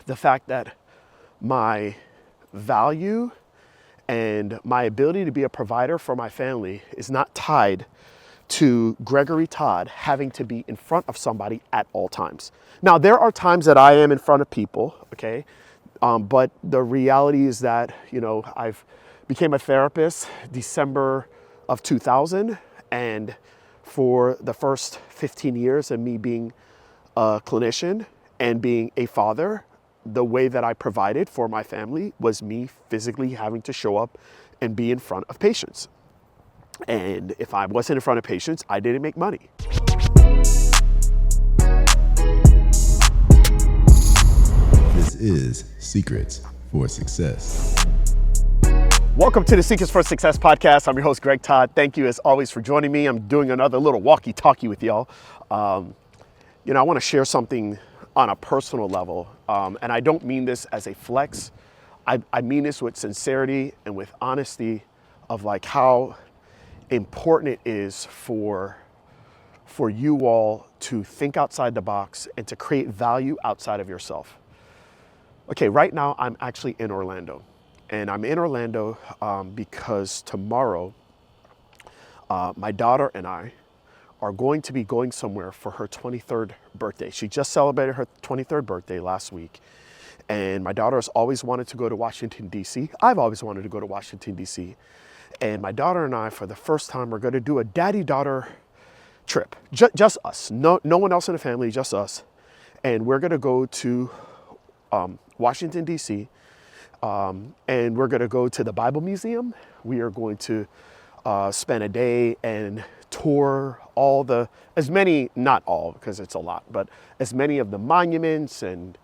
the fact that my value and my ability to be a provider for my family is not tied to Gregory Todd having to be in front of somebody at all times. Now, there are times that I am in front of people, okay? But the reality is that, I've became a therapist December of 2000, and for the first 15 years of me being a clinician and being a father, the way that I provided for my family was me physically having to show up and be in front of patients. And if I wasn't in front of patients, I didn't make money. This is Secrets for Success. Welcome to the Secrets for Success podcast. I'm your host, Greg Todd. Thank you as always for joining me. I'm doing another little walkie-talkie with y'all. I want to share something on a personal level. And I don't mean this as a flex. I mean this with sincerity and with honesty of like how important it is for you all to think outside the box and to create value outside of yourself. Okay, right now I'm actually in Orlando. And I'm in Orlando because tomorrow my daughter and I are going to be going somewhere for her 23rd birthday. She just celebrated her 23rd birthday last week. And my daughter has always wanted to go to Washington, D.C. I've always wanted to go to Washington, D.C. And my daughter and I, for the first time, are going to do a daddy-daughter trip. Just us. No one else in the family, just us. And we're going to go to Washington, D.C. And we're going to go to the Bible Museum. We are going to spend a day and tour not all because it's a lot, but as many of the monuments and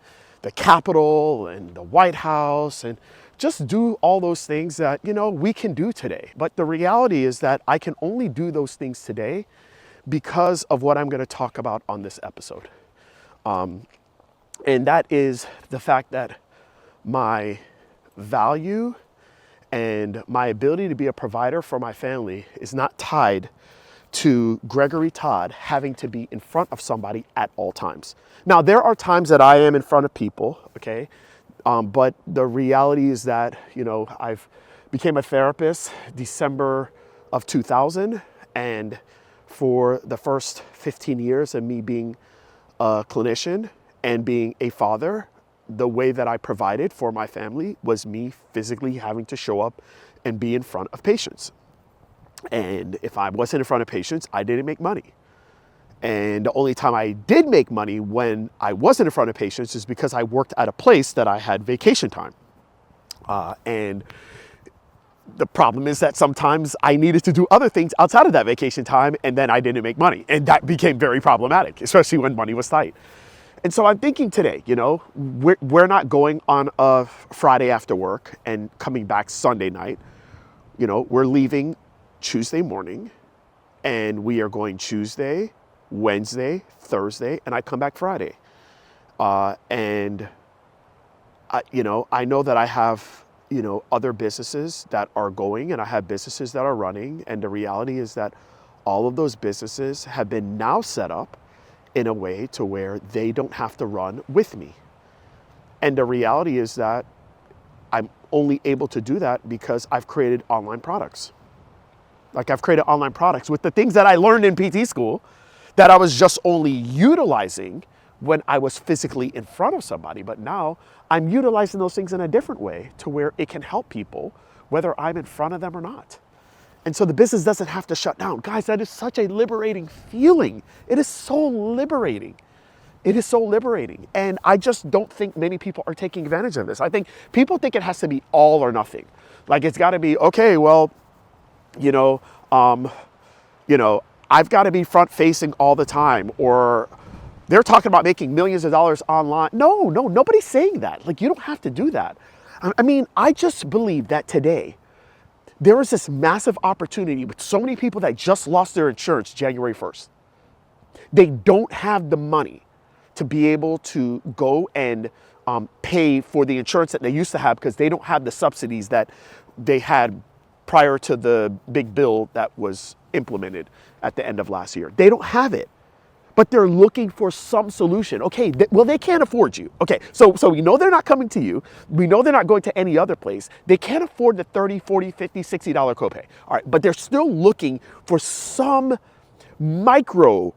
the Capitol and the White House, and just do all those things that, we can do today. But the reality is that I can only do those things today because of what I'm going to talk about on this episode. And that is the fact that my value and my ability to be a provider for my family is not tied to Gregory Todd having to be in front of somebody at all times. Now, there are times that I am in front of people, okay? But the reality is that, I've became a therapist December of 2000, and for the first 15 years of me being a clinician and being a father, the way that I provided for my family was me physically having to show up and be in front of patients. And if I wasn't in front of patients, I didn't make money. And the only time I did make money when I wasn't in front of patients is because I worked at a place that I had vacation time. And the problem is that sometimes I needed to do other things outside of that vacation time, and then I didn't make money. And that became very problematic, especially when money was tight. And so I'm thinking today, we're not going on a Friday after work and coming back Sunday night. We're leaving Tuesday morning, and we are going Tuesday, Wednesday, Thursday, and I come back Friday. And I know that I have, other businesses that are going, and I have businesses that are running. And the reality is that all of those businesses have been now set up in a way to where they don't have to run with me. And the reality is that I'm only able to do that because I've created online products. Like, I've created online products with the things that I learned in PT school that I was just only utilizing when I was physically in front of somebody. But now I'm utilizing those things in a different way to where it can help people, whether I'm in front of them or not. And so the business doesn't have to shut down. Guys, that is such a liberating feeling. It is so liberating. It is so liberating. And I just don't think many people are taking advantage of this. I think people think it has to be all or nothing. Like, it's got to be, okay, well, I've got to be front facing all the time, or they're talking about making millions of dollars online. No, nobody's saying that. Like, you don't have to do that. I just believe that today, there is this massive opportunity with so many people that just lost their insurance January 1st. They don't have the money to be able to go and pay for the insurance that they used to have because they don't have the subsidies that they had prior to the big bill that was implemented at the end of last year. They don't have it. but they're looking for some solution. Okay, well, they can't afford you. Okay, so we know they're not coming to you. We know they're not going to any other place. They can't afford the $30, $40, $50, $60 copay. All right, but they're still looking for some micro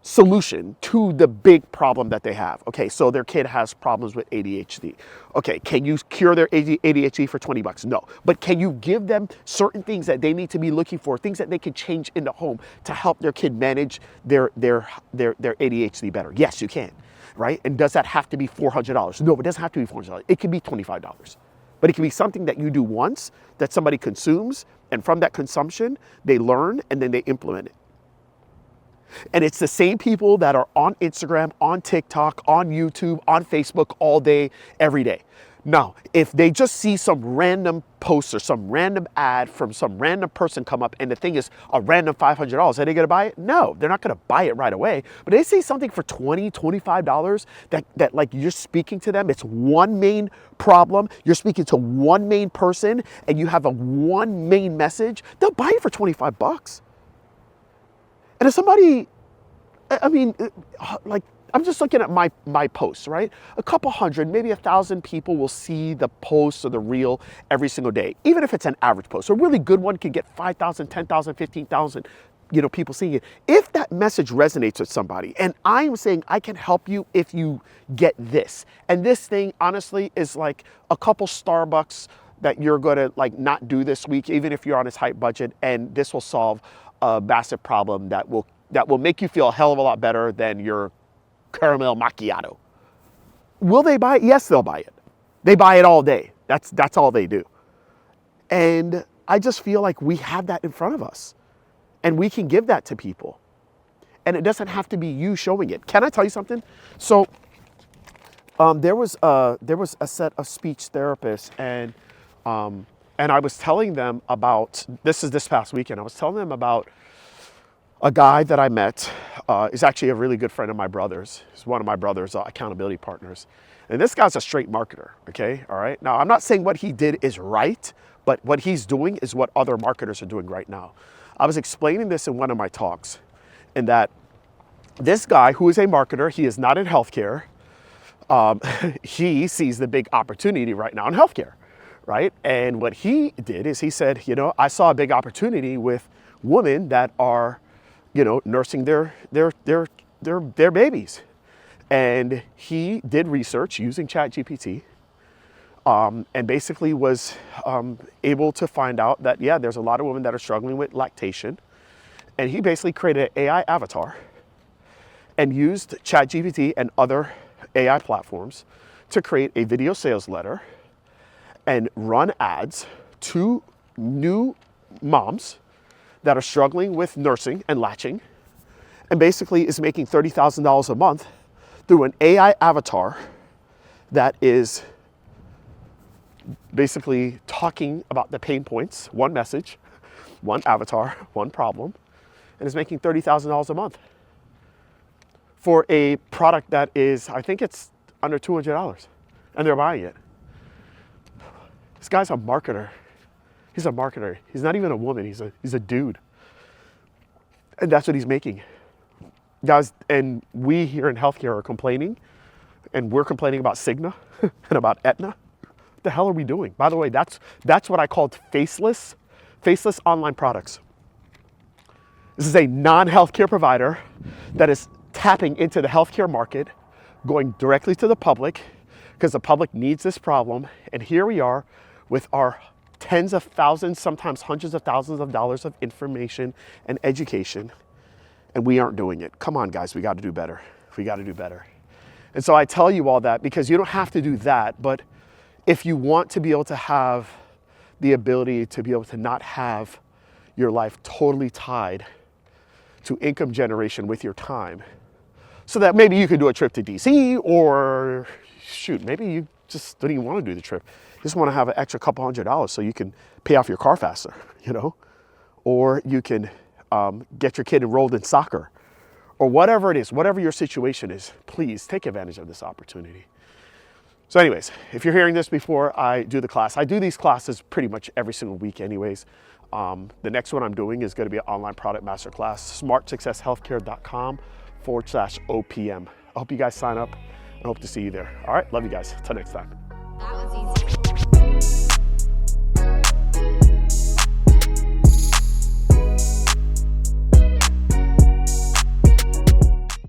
solution to the big problem that they have. Okay, so their kid has problems with ADHD. Okay, can you cure their ADHD for $20? No. But can you give them certain things that they need to be looking for, things that they can change in the home to help their kid manage their ADHD better? Yes, you can, right? And does that have to be $400? No, it doesn't have to be $400. It can be $25. But it can be something that you do once, that somebody consumes, and from that consumption, they learn and then they implement it. And it's the same people that are on Instagram, on TikTok, on YouTube, on Facebook all day, every day. Now, if they just see some random post or some random ad from some random person come up and the thing is a random $500, are they gonna buy it? No, they're not gonna buy it right away. But they see something for $20, $25 that like you're speaking to them, it's one main problem, you're speaking to one main person and you have a one main message, they'll buy it for 25 bucks. And if somebody, I mean, like, I'm just looking at my posts, right? A couple hundred, maybe 1,000 people will see the post or the reel every single day, even if it's an average post. A really good one can get 5,000, 10,000, 15,000, people seeing it. If that message resonates with somebody, and I'm saying I can help you if you get this, and this thing honestly is like a couple Starbucks that you're gonna like not do this week, even if you're on a tight budget, and this will solve a massive problem that will make you feel a hell of a lot better than your caramel macchiato. Will they buy it? Yes, they'll buy it. They buy it all day. That's all they do. And I just feel like we have that in front of us and we can give that to people. And it doesn't have to be you showing it. Can I tell you something? So there was a set of speech therapists and I was telling them about, this past weekend, I was telling them about a guy that I met. Is actually a really good friend of my brother's. He's one of my brother's accountability partners. And this guy's a straight marketer, okay? All right? Now, I'm not saying what he did is right, but what he's doing is what other marketers are doing right now. I was explaining this in one of my talks, in that this guy who is a marketer, he is not in healthcare. He sees the big opportunity right now in healthcare. Right? And what he did is he said, I saw a big opportunity with women that are, nursing their babies. And he did research using ChatGPT, and basically was able to find out that, yeah, there's a lot of women that are struggling with lactation. And he basically created an AI avatar and used ChatGPT and other AI platforms to create a video sales letter and run ads to new moms that are struggling with nursing and latching, and basically is making $30,000 a month through an AI avatar that is basically talking about the pain points, one message, one avatar, one problem, and is making $30,000 a month for a product that is, I think it's under $200, and they're buying it. This guy's a marketer. He's a marketer. He's not even a woman. He's a dude. And that's what he's making. Guys, and we here in healthcare are complaining, and we're complaining about Cigna and about Aetna. What the hell are we doing? By the way, that's what I called faceless online products. This is a non-healthcare provider that is tapping into the healthcare market, going directly to the public, because the public needs this problem. And here we are with our tens of thousands, sometimes hundreds of thousands of dollars of information and education, and we aren't doing it. Come on, guys, we got to do better. We got to do better. And so I tell you all that because you don't have to do that, but if you want to be able to have the ability to be able to not have your life totally tied to income generation with your time, so that maybe you could do a trip to DC, or shoot, maybe you just don't even want to do the trip. You just want to have an extra couple $100 so you can pay off your car faster, or you can get your kid enrolled in soccer, or whatever it is, whatever your situation is. Please take advantage of this opportunity. So anyways, if you're hearing this before I do the class, I do these classes pretty much every single week anyways. The next one I'm doing is going to be an online product masterclass, smartsuccesshealthcare.com/OPM. I hope you guys sign up and hope to see you there. All right, love you guys. Till next time.